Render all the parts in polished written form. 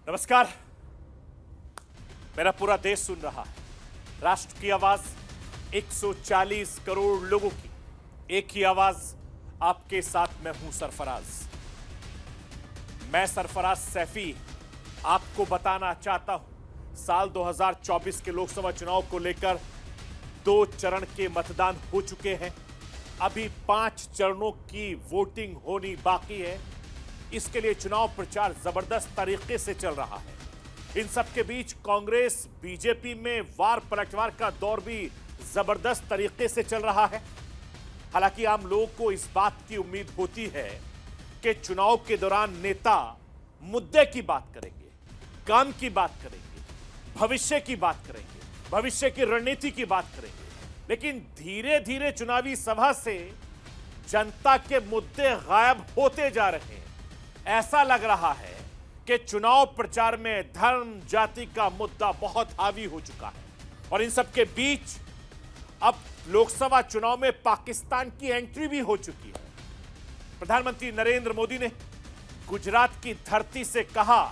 नमस्कार। मेरा पूरा देश सुन रहा है। राष्ट्र की आवाज 140 करोड़ लोगों की, एक ही आवाज। आपके साथ मैं हूं सरफराज। मैं सरफराज सैफी आपको बताना चाहता हूं, साल 2024 के लोकसभा चुनाव को लेकर 2 चरण के मतदान हो चुके हैं। अभी 5 चरणों की वोटिंग होनी बाकी है। इसके लिए चुनाव प्रचार जबरदस्त तरीके से चल रहा है। इन सब के बीच कांग्रेस बीजेपी में वार पलटवार का दौर भी जबरदस्त तरीके से चल रहा है। हालांकि आम लोगों को इस बात की उम्मीद होती है कि चुनाव के दौरान नेता मुद्दे की बात करेंगे, काम की बात करेंगे, भविष्य की बात करेंगे, भविष्य की रणनीति की बात करेंगे। लेकिन धीरे धीरे चुनावी सभा से जनता के मुद्दे गायब होते जा रहे हैं। ऐसा लग रहा है कि चुनाव प्रचार में धर्म जाति का मुद्दा बहुत हावी हो चुका है। और इन सब के बीच अब लोकसभा चुनाव में पाकिस्तान की एंट्री भी हो चुकी है। प्रधानमंत्री नरेंद्र मोदी ने गुजरात की धरती से कहा,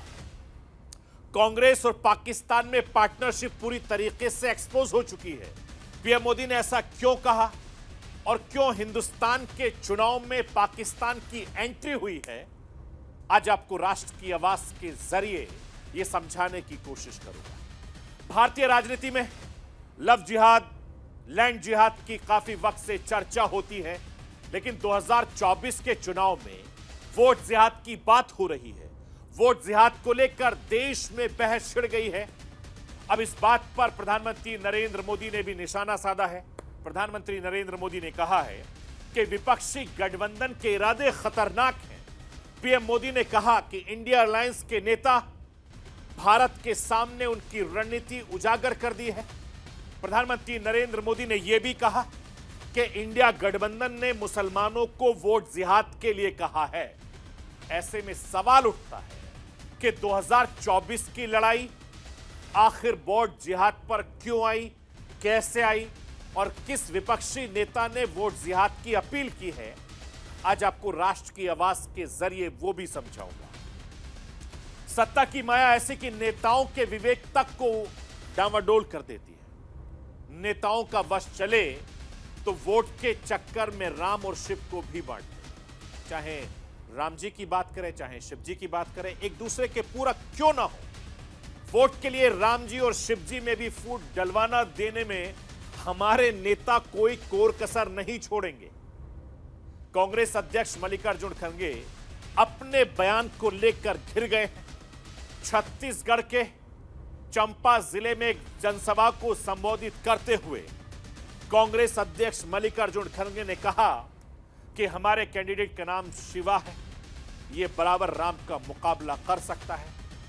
कांग्रेस और पाकिस्तान में पार्टनरशिप पूरी तरीके से एक्सपोज हो चुकी है। पीएम मोदी ने ऐसा क्यों कहा और क्यों हिंदुस्तान के चुनाव में पाकिस्तान की एंट्री हुई है, आज आपको राष्ट्र की आवाज के जरिए यह समझाने की कोशिश करूंगा। भारतीय राजनीति में लव जिहाद, लैंड जिहाद की काफी वक्त से चर्चा होती है, लेकिन 2024 के चुनाव में वोट जिहाद की बात हो रही है। वोट जिहाद को लेकर देश में बहस छिड़ गई है। अब इस बात पर प्रधानमंत्री नरेंद्र मोदी ने भी निशाना साधा है। प्रधानमंत्री नरेंद्र मोदी ने कहा है कि विपक्षी गठबंधन के इरादे खतरनाक हैं। पीएम मोदी ने कहा कि इंडिया अलायंस के नेता भारत के सामने उनकी रणनीति उजागर कर दी है। प्रधानमंत्री नरेंद्र मोदी ने यह भी कहा कि इंडिया गठबंधन ने मुसलमानों को वोट जिहाद के लिए कहा है। ऐसे में सवाल उठता है कि 2024 की लड़ाई आखिर वोट जिहाद पर क्यों आई, कैसे आई और किस विपक्षी नेता ने वोट जिहाद की अपील की है। आज आपको राष्ट्र की आवाज के जरिए वो भी समझाऊंगा। सत्ता की माया ऐसी कि नेताओं के विवेक तक को डामाडोल कर देती है। नेताओं का वश चले तो वोट के चक्कर में राम और शिव को भी बांट दें। चाहे राम जी की बात करें, चाहे शिव जी की बात करें, एक दूसरे के पूरक क्यों ना हो, वोट के लिए राम जी और शिव जी में भी फूट डलवाना देने में हमारे नेता कोई कोर कसर नहीं छोड़ेंगे। कांग्रेस अध्यक्ष मल्लिकार्जुन खड़गे अपने बयान को लेकर घिर गए हैं। छत्तीसगढ़ के चंपा जिले में एक जनसभा को संबोधित करते हुए कांग्रेस अध्यक्ष मल्लिकार्जुन खड़गे ने कहा कि हमारे कैंडिडेट का नाम शिवा है, यह बराबर राम का मुकाबला कर सकता है।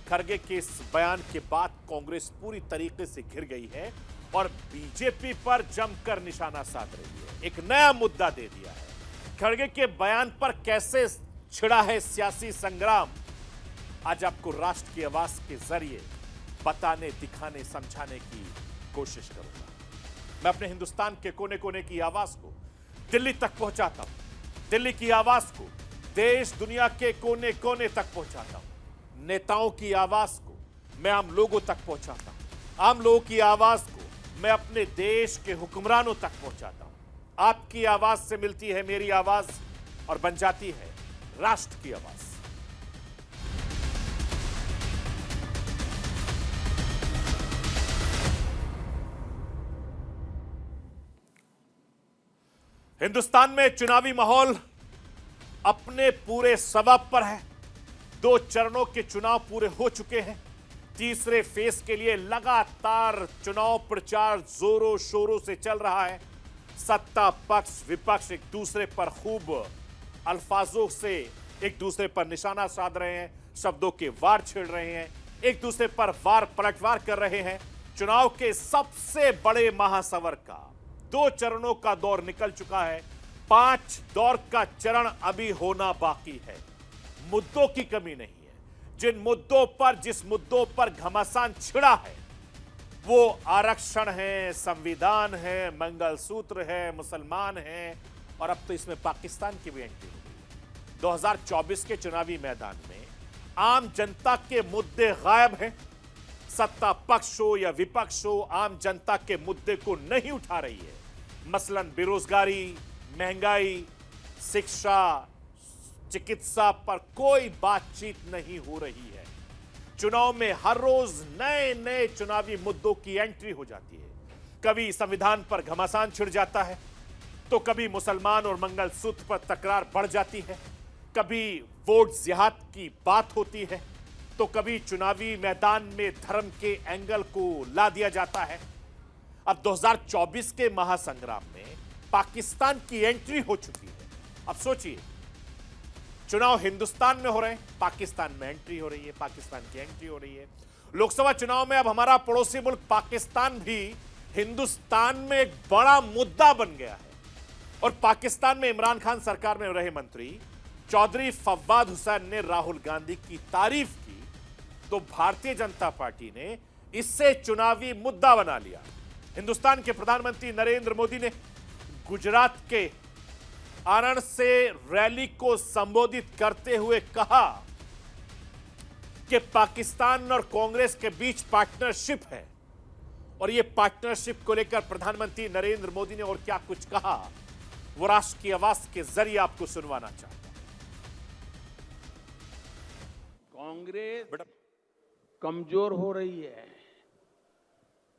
खड़गे के इस बयान के बाद कांग्रेस पूरी तरीके से घिर गई है और बीजेपी पर जमकर निशाना साध रही है। एक नया मुद्दा दे दिया है। खड़गे के बयान पर कैसे छिड़ा है सियासी संग्राम, आज आपको राष्ट्र की आवाज के जरिए बताने, दिखाने, समझाने की कोशिश करूंगा। मैं अपने हिंदुस्तान के कोने कोने की आवाज को दिल्ली तक पहुंचाता हूं। दिल्ली की आवाज को देश दुनिया के कोने कोने तक पहुंचाता हूं। नेताओं की आवाज को मैं आम लोगों तक पहुंचाता हूं। आम लोगों की आवाज को मैं अपने देश के हुक्मरानों तक पहुंचाता हूं। आपकी आवाज से मिलती है मेरी आवाज और बन जाती है राष्ट्र की आवाज। हिंदुस्तान में चुनावी माहौल अपने पूरे सबब पर है। 2 चरणों के चुनाव पूरे हो चुके हैं। तीसरे फेज के लिए लगातार चुनाव प्रचार जोरों शोरों से चल रहा है। सत्ता पक्ष विपक्ष एक दूसरे पर खूब अल्फाजों से एक दूसरे पर निशाना साध रहे हैं, शब्दों के वार छेड़ रहे हैं, एक दूसरे पर वार पलटवार कर रहे हैं। चुनाव के सबसे बड़े महासवर का 2 चरणों का दौर निकल चुका है। 5 दौर का चरण अभी होना बाकी है। मुद्दों की कमी नहीं है। जिस मुद्दों पर घमासान छिड़ा है वो आरक्षण है, संविधान है, मंगलसूत्र है, मुसलमान है और अब तो इसमें पाकिस्तान की भी एंट्री हो गई है। 2024 के चुनावी मैदान में आम जनता के मुद्दे गायब हैं। सत्ता पक्ष हो या विपक्ष हो, आम जनता के मुद्दे को नहीं उठा रही है। मसलन बेरोजगारी, महंगाई, शिक्षा, चिकित्सा पर कोई बातचीत नहीं हो रही है। चुनाव में हर रोज नए नए चुनावी मुद्दों की एंट्री हो जाती है। कभी संविधान पर घमासान छिड़ जाता है, तो कभी मुसलमान और मंगलसूत्र पर तकरार बढ़ जाती है, कभी वोट जिहाद की बात होती है, तो कभी चुनावी मैदान में धर्म के एंगल को ला दिया जाता है। अब 2024 के महासंग्राम में पाकिस्तान की एंट्री हो चुकी है। अब सोचिए, चुनाव हिंदुस्तान में हो रहे हैं, पाकिस्तान में एंट्री हो रही है, पाकिस्तान की एंट्री हो रही है। लोकसभा चुनाव में अब हमारा पड़ोसी मुल्क पाकिस्तान भी हिंदुस्तान में एक बड़ा मुद्दा बन गया है। और पाकिस्तान में इमरान खान सरकार में रहे मंत्री चौधरी फवाद हुसैन ने राहुल गांधी की तारीफ की, तो भारतीय जनता पार्टी ने इससे चुनावी मुद्दा बना लिया। हिंदुस्तान के प्रधानमंत्री नरेंद्र मोदी ने गुजरात के आणंद से रैली को संबोधित करते हुए कहा कि पाकिस्तान और कांग्रेस के बीच पार्टनरशिप है। और यह पार्टनरशिप को लेकर प्रधानमंत्री नरेंद्र मोदी ने और क्या कुछ कहा, वो राष्ट्र की आवाज के जरिए आपको सुनवाना चाहता हूं। कांग्रेस कमजोर हो रही है,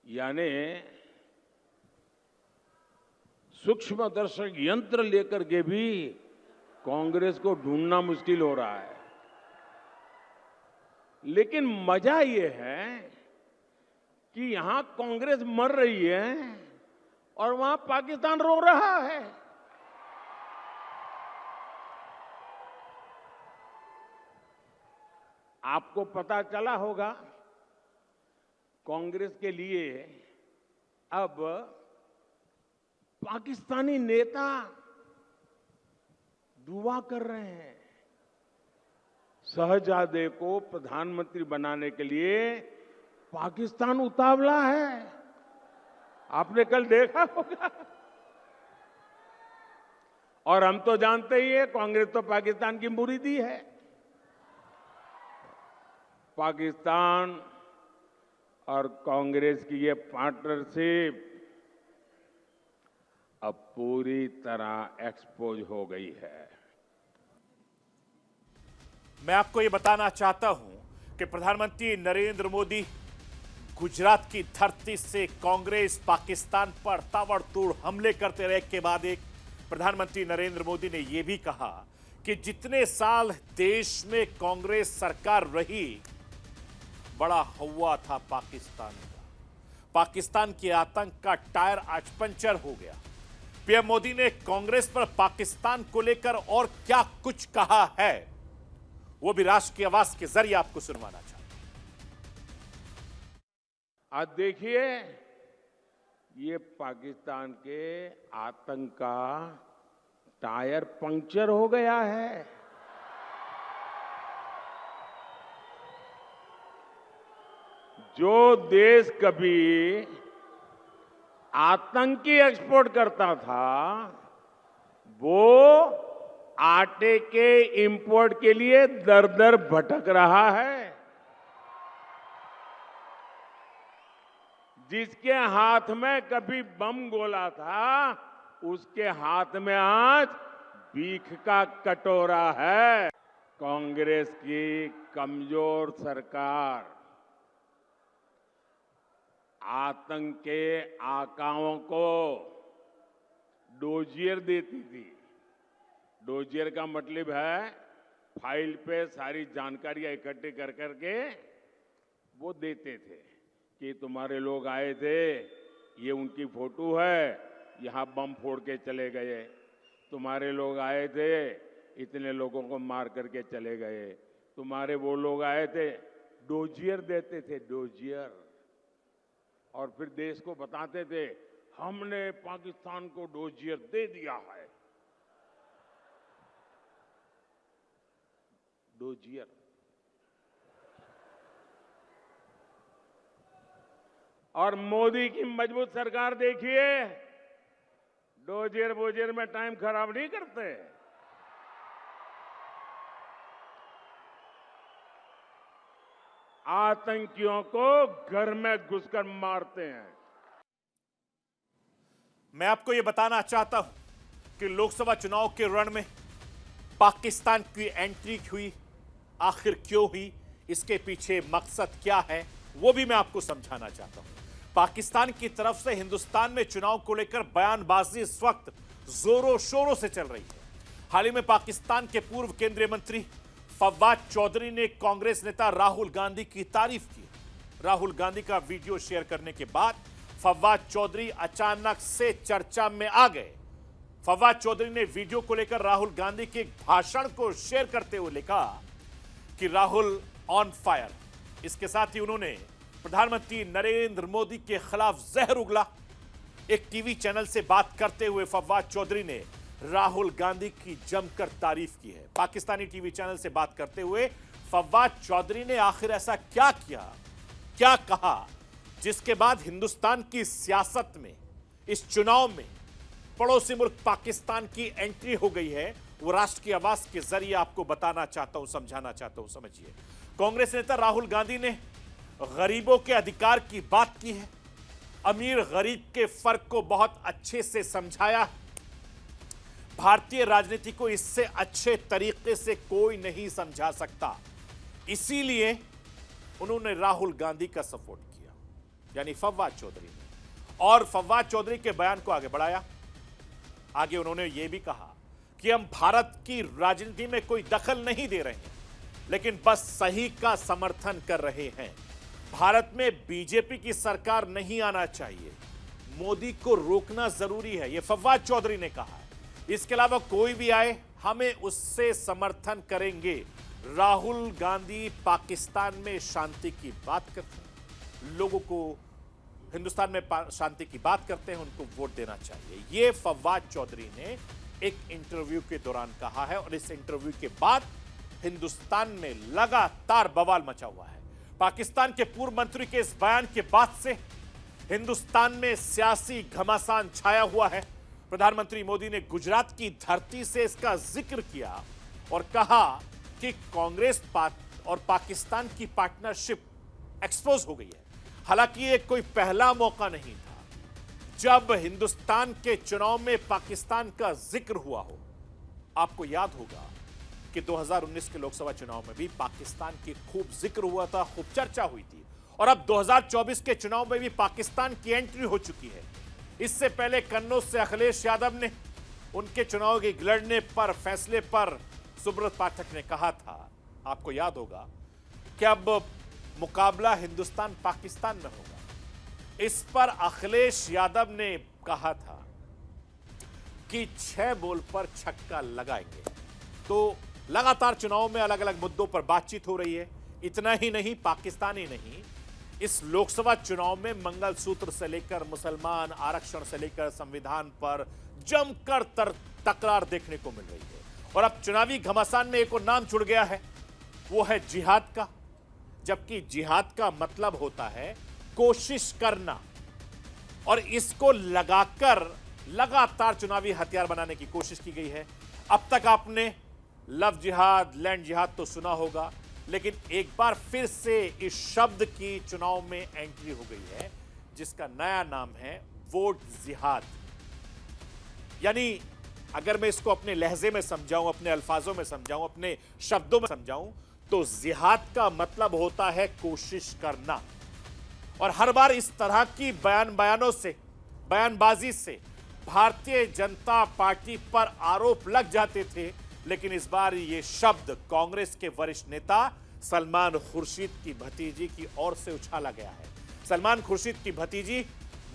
यानी सूक्ष्म दर्शक यंत्र लेकर के भी कांग्रेस को ढूंढना मुश्किल हो रहा है। लेकिन मजा यह है कि यहां कांग्रेस मर रही है और वहां पाकिस्तान रो रहा है। आपको पता चला होगा, कांग्रेस के लिए अब पाकिस्तानी नेता दुआ कर रहे हैं। शहजादे को प्रधानमंत्री बनाने के लिए पाकिस्तान उतावला है। आपने कल देखा होगा। और हम तो जानते ही है, कांग्रेस तो पाकिस्तान की मुरीदी है। पाकिस्तान और कांग्रेस की ये पार्टनरशिप अब पूरी तरह एक्सपोज हो गई है। मैं आपको यह बताना चाहता हूं कि प्रधानमंत्री नरेंद्र मोदी गुजरात की धरती से कांग्रेस पाकिस्तान पर ताबड़तोड़ हमले करते रहे के बाद एक प्रधानमंत्री नरेंद्र मोदी ने यह भी कहा कि जितने साल देश में कांग्रेस सरकार रही, बड़ा हुआ था पाकिस्तान का। पाकिस्तान के आतंक का टायर आज पंचर हो गया। पीएम मोदी ने कांग्रेस पर पाकिस्तान को लेकर और क्या कुछ कहा है, वो भी राष्ट्र की आवाज के जरिए आपको सुनवाना चाहता हूं। आज देखिए, ये पाकिस्तान के आतंक का टायर पंक्चर हो गया है। जो देश कभी आतंकी एक्सपोर्ट करता था, वो आटे के इंपोर्ट के लिए दर दर भटक रहा है। जिसके हाथ में कभी बम गोला था, उसके हाथ में आज भीख का कटोरा है। कांग्रेस की कमजोर सरकार आतंक के आकाओं को डोजियर देती थी। डोजियर का मतलब है फाइल पे सारी जानकारियां इकट्ठी कर करके वो देते थे कि तुम्हारे लोग आए थे, ये उनकी फोटो है, यहां बम फोड़ के चले गए। तुम्हारे लोग आए थे, इतने लोगों को मार करके चले गए। तुम्हारे वो लोग आए थे, डोजियर देते थे, डोजियर। और फिर देश को बताते थे, हमने पाकिस्तान को डोजियर दे दिया है। डोजियर। और मोदी की मजबूत सरकार देखिए, डोजियर बोजियर में टाइम खराब नहीं करते। आतंकियों को घर में घुसकर मारते हैं। मैं आपको यह बताना चाहता हूं कि लोकसभा चुनाव के रण में पाकिस्तान की एंट्री हुई, आखिर क्यों हुई, इसके पीछे मकसद क्या है, वो भी मैं आपको समझाना चाहता हूं। पाकिस्तान की तरफ से हिंदुस्तान में चुनाव को लेकर बयानबाजी इस वक्त जोरों शोरों से चल रही है। हाल ही में पाकिस्तान के पूर्व केंद्रीय मंत्री फवाद चौधरी ने कांग्रेस नेता राहुल गांधी की तारीफ की। राहुल गांधी का वीडियो शेयर करने के बाद फवाद चौधरी अचानक से चर्चा में आ गए। फवाद चौधरी ने वीडियो को लेकर राहुल गांधी के एक भाषण को शेयर करते हुए लिखा कि राहुल ऑन फायर। इसके साथ ही उन्होंने प्रधानमंत्री नरेंद्र मोदी के खिलाफ जहर उगला। एक टीवी चैनल से बात करते हुए फवाद चौधरी ने राहुल गांधी की जमकर तारीफ की है। पाकिस्तानी टीवी चैनल से बात करते हुए फवाद चौधरी ने आखिर ऐसा क्या किया, क्या कहा, जिसके बाद हिंदुस्तान की सियासत में, इस चुनाव में पड़ोसी मुल्क पाकिस्तान की एंट्री हो गई है, वो राष्ट्र की आवाज के जरिए आपको बताना चाहता हूं, समझाना चाहता हूं। समझिए, कांग्रेस नेता राहुल गांधी ने गरीबों के अधिकार की बात की है, अमीर गरीब के फर्क को बहुत अच्छे से समझाया। भारतीय राजनीति को इससे अच्छे तरीके से कोई नहीं समझा सकता, इसीलिए उन्होंने राहुल गांधी का सपोर्ट किया, यानी फवाद चौधरी ने। और फवाद चौधरी के बयान को आगे बढ़ाया। आगे उन्होंने यह भी कहा कि हम भारत की राजनीति में कोई दखल नहीं दे रहे हैं, लेकिन बस सही का समर्थन कर रहे हैं। भारत में बीजेपी की सरकार नहीं आना चाहिए, मोदी को रोकना जरूरी है, यह फवाद चौधरी ने कहा है। इसके अलावा कोई भी आए, हमें उससे समर्थन करेंगे। राहुल गांधी पाकिस्तान में शांति की बात करते हैं, लोगों को हिंदुस्तान में शांति की बात करते हैं, उनको वोट देना चाहिए। यह फवाद चौधरी ने एक इंटरव्यू के दौरान कहा है, और इस इंटरव्यू के बाद हिंदुस्तान में लगातार बवाल मचा हुआ है। पाकिस्तान के पूर्व मंत्री के इस बयान के बाद से हिंदुस्तान में सियासी घमासान छाया हुआ है। प्रधानमंत्री मोदी ने गुजरात की धरती से इसका जिक्र किया और कहा कि कांग्रेस और पाकिस्तान की पार्टनरशिप एक्सपोज हो गई है। हालांकि ये कोई पहला मौका नहीं था जब हिंदुस्तान के चुनाव में पाकिस्तान का जिक्र हुआ हो। आपको याद होगा कि 2019 के लोकसभा चुनाव में भी पाकिस्तान की खूब जिक्र हुआ था, खूब चर्चा हुई थी, और अब 2024 के चुनाव में भी पाकिस्तान की एंट्री हो चुकी है। इससे पहले कन्नौज से अखिलेश यादव ने उनके चुनाव के लड़ने पर फैसले पर सुब्रत पाठक ने कहा था, आपको याद होगा, कि अब मुकाबला हिंदुस्तान पाकिस्तान में होगा। इस पर अखिलेश यादव ने कहा था कि 6 बॉल पर छक्का लगाएंगे। तो लगातार चुनाव में अलग अलग मुद्दों पर बातचीत हो रही है। इतना ही नहीं, पाकिस्तान ही नहीं, इस लोकसभा चुनाव में मंगलसूत्र से लेकर मुसलमान आरक्षण से लेकर संविधान पर जमकर तकरार देखने को मिल रही है। और अब चुनावी घमासान में एक और नाम जुड़ गया है, वो है जिहाद का। जबकि जिहाद का मतलब होता है कोशिश करना, और इसको लगाकर लगातार चुनावी हथियार बनाने की कोशिश की गई है। अब तक आपने लव जिहाद, लैंड जिहाद तो सुना होगा, लेकिन एक बार फिर से इस शब्द की चुनाव में एंट्री हो गई है, जिसका नया नाम है वोट जिहाद। यानी अगर मैं इसको अपने लहजे में समझाऊं, अपने अल्फाजों में समझाऊं, अपने शब्दों में समझाऊं, तो जिहाद का मतलब होता है कोशिश करना। और हर बार इस तरह की बयानों से, बयानबाजी से भारतीय जनता पार्टी पर आरोप लग जाते थे, लेकिन इस बार ये शब्द कांग्रेस के वरिष्ठ नेता सलमान खुर्शीद की भतीजी की ओर से उछाला गया है। सलमान खुर्शीद की भतीजी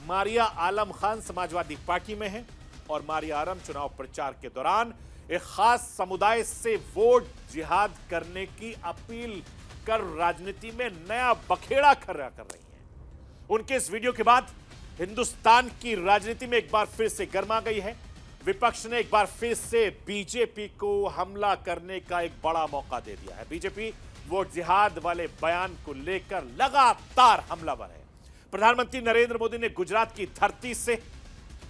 मारिया आलम खान समाजवादी पार्टी में है, और मारिया आलम चुनाव प्रचार के दौरान एक खास समुदाय से वोट जिहाद करने की अपील कर राजनीति में नया बखेड़ा खड़ा कर रही हैं। उनके इस वीडियो के बाद हिंदुस्तान की राजनीति में एक बार फिर से गर्मा गई है। विपक्ष ने एक बार फिर से बीजेपी को हमला करने का एक बड़ा मौका दे दिया है। बीजेपी वोट जिहाद वाले बयान को लेकर लगातार हमलावर है। प्रधानमंत्री नरेंद्र मोदी ने गुजरात की धरती से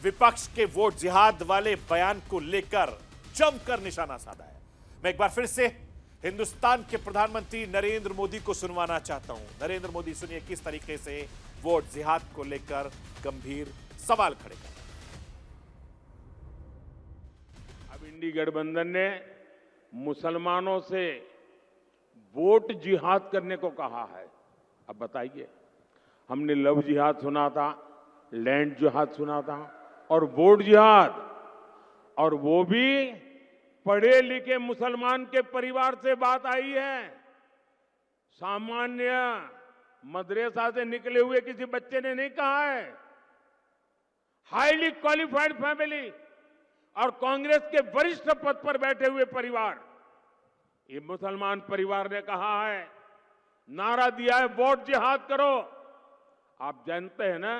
विपक्ष के वोट जिहाद वाले बयान को लेकर जमकर निशाना साधा है। मैं एक बार फिर से हिंदुस्तान के प्रधानमंत्री नरेंद्र मोदी को सुनवाना चाहता हूं। नरेंद्र मोदी सुनिए किस तरीके से वोट जिहाद को लेकर गंभीर सवाल खड़े कर। अब इंडी गठबंधन ने मुसलमानों से वोट जिहाद करने को कहा है। अब बताइए, हमने लव जिहाद सुना था, लैंड जिहाद सुना था और वोट जिहाद, और वो भी पढ़े लिखे मुसलमान के परिवार से बात आई है। सामान्य मदरसा से निकले हुए किसी बच्चे ने नहीं कहा है। हाईली क्वालिफाइड फैमिली और कांग्रेस के वरिष्ठ पद पर बैठे हुए परिवार, ये मुसलमान परिवार ने कहा है, नारा दिया है वोट जिहाद करो। आप जानते हैं ना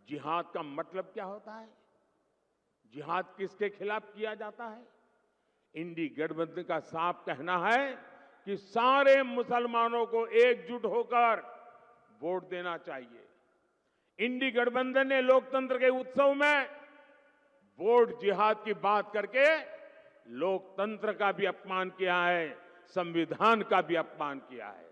जिहाद का मतलब क्या होता है? जिहाद किसके खिलाफ किया जाता है? इंडी गठबंधन का साफ कहना है कि सारे मुसलमानों को एकजुट होकर वोट देना चाहिए। इंडी गठबंधन ने लोकतंत्र के उत्सव में वोट जिहाद की बात करके लोकतंत्र का भी अपमान किया है, संविधान का भी अपमान किया है।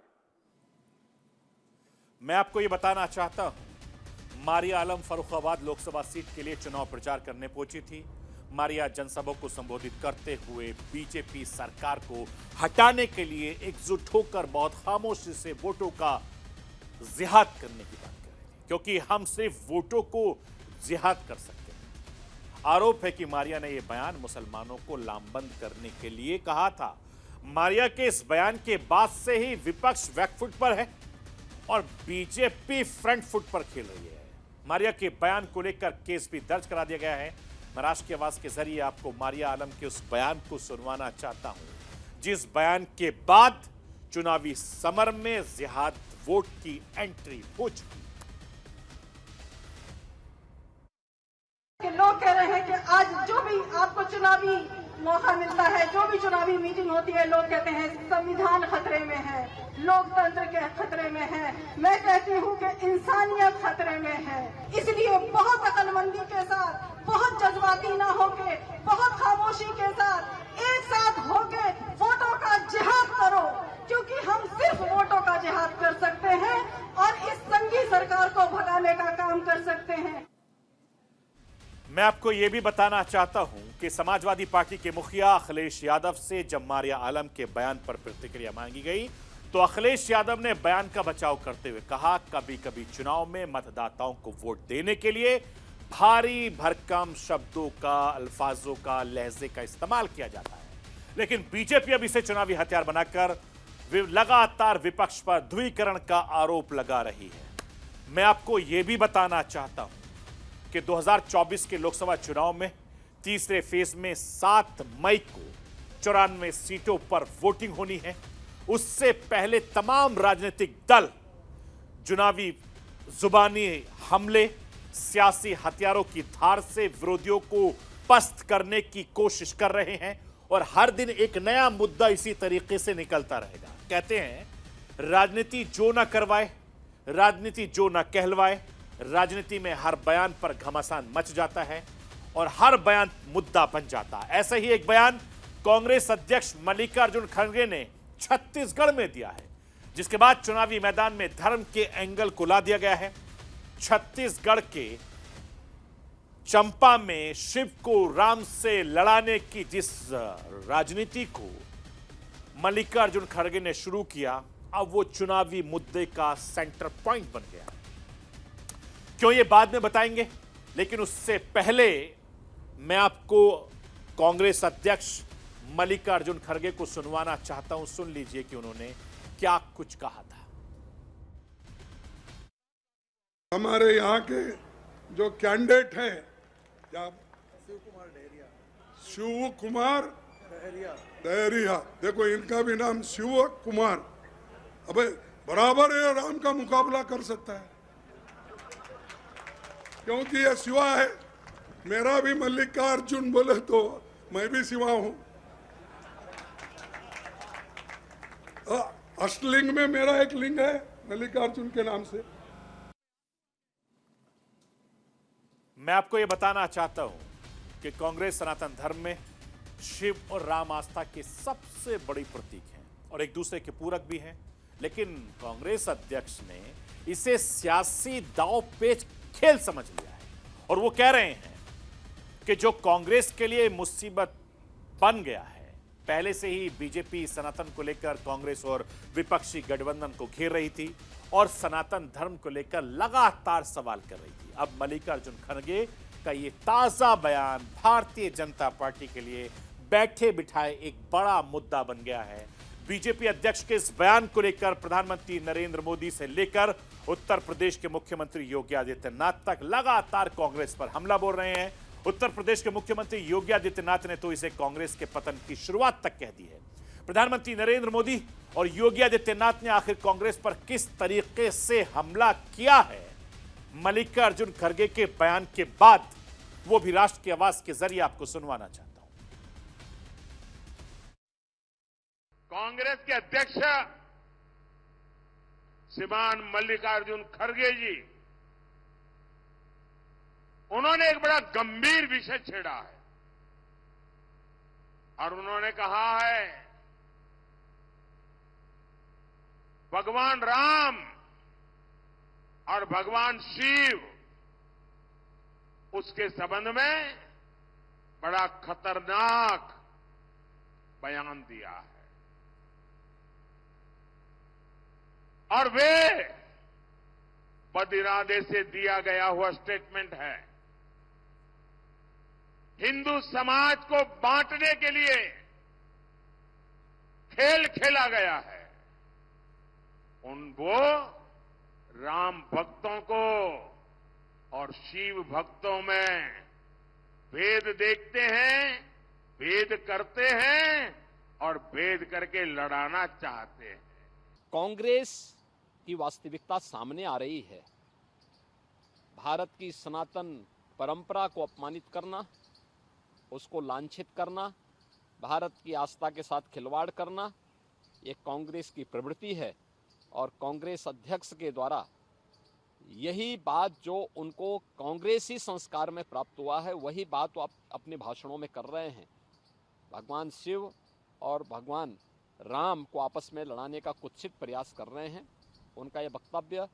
मैं आपको यह बताना चाहता हूं, मारिया आलम फर्रुखाबाद लोकसभा सीट के लिए चुनाव प्रचार करने पहुंची थी। मारिया जनसभा को संबोधित करते हुए बीजेपी सरकार को हटाने के लिए एकजुट होकर बहुत खामोशी से वोटों का जिहाद करने की बात कर रही थी, क्योंकि हम सिर्फ वोटों को जिहाद कर सकते हैं। आरोप है कि मारिया ने यह बयान मुसलमानों को लामबंद करने के लिए कहा था। मारिया के इस बयान के बाद से ही विपक्ष बैकफुट पर है और बीजेपी फ्रंट फुट पर खेल रही है। मारिया के बयान को लेकर केस भी दर्ज करा दिया गया है। मैं राष्ट्र की आवाज के जरिए आपको मारिया आलम के उस बयान को सुनवाना चाहता हूं, जिस बयान के बाद चुनावी समर में जिहाद वोट की एंट्री हो चुकी। लोग कह रहे हैं कि आज जो भी आपको चुनावी मौका मिलता है, जो भी चुनावी मीटिंग होती है, लोग कहते हैं संविधान खतरे में है, लोकतंत्र के खतरे में है। मैं कहती हूं कि इंसानियत खतरे में है। इसलिए बहुत अक्लमंदी के साथ, बहुत जज्बाती ना होके, बहुत खामोशी के साथ एक साथ होके वोटों का जिहाद करो, क्योंकि हम सिर्फ वोटों का जिहाद कर सकते हैं और इस संघी सरकार को भगाने का काम कर सकते हैं। मैं आपको यह भी बताना चाहता हूं कि समाजवादी पार्टी के मुखिया अखिलेश यादव से जब मारिया आलम के बयान पर प्रतिक्रिया मांगी गई तो अखिलेश यादव ने बयान का बचाव करते हुए कहा, कभी कभी चुनाव में मतदाताओं को वोट देने के लिए भारी भरकम शब्दों का, अल्फाजों का, लहजे का इस्तेमाल किया जाता है, लेकिन बीजेपी अब इसे चुनावी हथियार बनाकर लगातार विपक्ष पर ध्रुवीकरण का आरोप लगा रही है। मैं आपको यह भी बताना चाहता हूं कि 2024 के लोकसभा चुनाव में तीसरे फेज में 7 मई को 94 सीटों पर वोटिंग होनी है। उससे पहले तमाम राजनीतिक दल चुनावी जुबानी हमले, सियासी हथियारों की धार से विरोधियों को पस्त करने की कोशिश कर रहे हैं और हर दिन एक नया मुद्दा इसी तरीके से निकलता रहेगा। कहते हैं राजनीति जो ना करवाए, राजनीति जो ना कहलवाए, राजनीति में हर बयान पर घमासान मच जाता है और हर बयान मुद्दा बन जाता है। ऐसा ही एक बयान कांग्रेस अध्यक्ष मल्लिकार्जुन खड़गे ने छत्तीसगढ़ में दिया है, जिसके बाद चुनावी मैदान में धर्म के एंगल को ला दिया गया है। छत्तीसगढ़ के चंपा में शिव को राम से लड़ाने की जिस राजनीति को मल्लिकार्जुन खड़गे ने शुरू किया, अब वो चुनावी मुद्दे का सेंटर पॉइंट बन गया। क्यों, ये बाद में बताएंगे, लेकिन उससे पहले मैं आपको कांग्रेस अध्यक्ष मल्लिकार्जुन खड़गे को सुनवाना चाहता हूं। सुन लीजिए कि उन्होंने क्या कुछ कहा था। हमारे यहाँ के जो कैंडिडेट हैं, क्या शिव कुमार दहरिया, देखो इनका भी नाम शिव कुमार, अबे बराबर है, राम का मुकाबला कर सकता है क्योंकि ये शिवा है। मेरा भी मल्लिकार्जुन बोले तो मैं भी शिवा हूं। अष्टलिंग में मेरा एक लिंग है मल्लिकार्जुन के नाम से। मैं आपको यह बताना चाहता हूं कि कांग्रेस सनातन धर्म में शिव और राम आस्था के सबसे बड़ी प्रतीक हैं। और एक दूसरे के पूरक भी हैं, लेकिन कांग्रेस अध्यक्ष ने इसे सियासी दांव पेच खेल समझ लिया है और वो कह रहे हैं कि जो कांग्रेस के लिए मुसीबत बन गया है, पहले से ही बीजेपी सनातन को लेकर कांग्रेस और विपक्षी गठबंधन को घेर रही थी और सनातन धर्म को लेकर लगातार सवाल कर रही थी। अब मल्लिकार्जुन खड़गे का ये ताजा बयान भारतीय जनता पार्टी के लिए बैठे बिठाए एक बड़ा मुद्दा बन गया है। बीजेपी अध्यक्ष के इस बयान को लेकर प्रधानमंत्री नरेंद्र मोदी से लेकर उत्तर प्रदेश के मुख्यमंत्री योगी आदित्यनाथ तक लगातार कांग्रेस पर हमला बोल रहे हैं। उत्तर प्रदेश के मुख्यमंत्री योगी आदित्यनाथ ने तो इसे कांग्रेस के पतन की शुरुआत तक कह दी है। प्रधानमंत्री नरेंद्र मोदी और योगी आदित्यनाथ ने आखिर कांग्रेस पर किस तरीके से हमला किया है, मल्लिकार्जुन खड़गे के बयान के बाद वो भी राष्ट्र की आवाज के जरिए आपको सुनवाना चाहता हूं। कांग्रेस के अध्यक्ष श्रीमान मल्लिकार्जुन खड़गे जी, उन्होंने एक बड़ा गंभीर विषय छेड़ा है और उन्होंने कहा है भगवान राम और भगवान शिव, उसके संबंध में बड़ा खतरनाक बयान दिया है और वे बदिरादे से दिया गया हुआ स्टेटमेंट है। हिंदू समाज को बांटने के लिए खेल खेला गया है। वो राम भक्तों को और शिव भक्तों में भेद देखते हैं, भेद करते हैं और भेद करके लड़ाना चाहते हैं। कांग्रेस की वास्तविकता सामने आ रही है। भारत की सनातन परंपरा को अपमानित करना, उसको लांछित करना, भारत की आस्था के साथ खिलवाड़ करना, ये कांग्रेस की प्रवृत्ति है और कांग्रेस अध्यक्ष के द्वारा यही बात जो उनको कांग्रेसी संस्कार में प्राप्त हुआ है, वही बात वो अपने भाषणों में कर रहे हैं। भगवान शिव और भगवान राम को आपस में लड़ाने का कुत्सित प्रयास कर रहे हैं। उनका यह वक्तव्य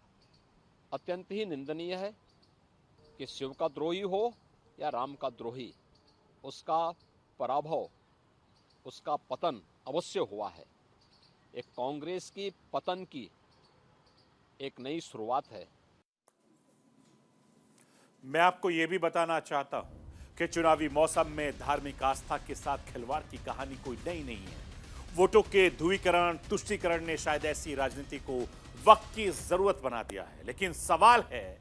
अत्यंत ही निंदनीय है कि शिव का द्रोही हो या राम का द्रोही, उसका पराभव, उसका पतन अवश्य हुआ है। एक कांग्रेस की पतन की एक नई शुरुआत है। मैं आपको यह भी बताना चाहता हूं कि चुनावी मौसम में धार्मिक आस्था के साथ खिलवाड़ की कहानी कोई नई नहीं है। वोटों के ध्रुवीकरण, तुष्टीकरण ने शायद ऐसी राजनीति को वक्त की जरूरत बना दिया है, लेकिन सवाल है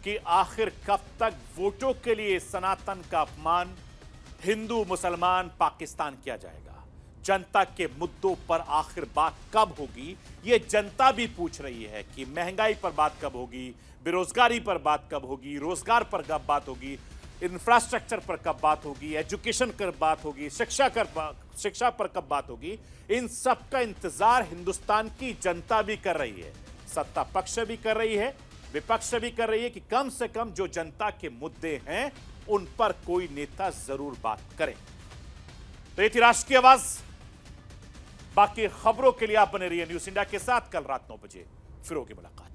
कि आखिर कब तक वोटों के लिए सनातन का अपमान हिंदू, मुसलमान, पाकिस्तान किया जाएगा? जनता के मुद्दों पर आखिर बात कब होगी, ये जनता भी पूछ रही है कि महंगाई पर बात कब होगी, बेरोजगारी पर बात कब होगी, रोजगार पर कब बात होगी, इंफ्रास्ट्रक्चर पर कब बात होगी, एजुकेशन पर बात होगी, शिक्षा पर कब बात होगी। इन सब का इंतजार हिंदुस्तान की जनता भी कर रही है, सत्ता पक्ष भी कर रही है, विपक्ष भी कर रही है कि कम से कम जो जनता के मुद्दे हैं उन पर कोई नेता जरूर बात करे। तो ये थी राष्ट्र की आवाज। बाकी खबरों के लिए आप बने रहिए न्यूज़ इंडिया के साथ। कल रात 9 बजे फिर होगी मुलाकात।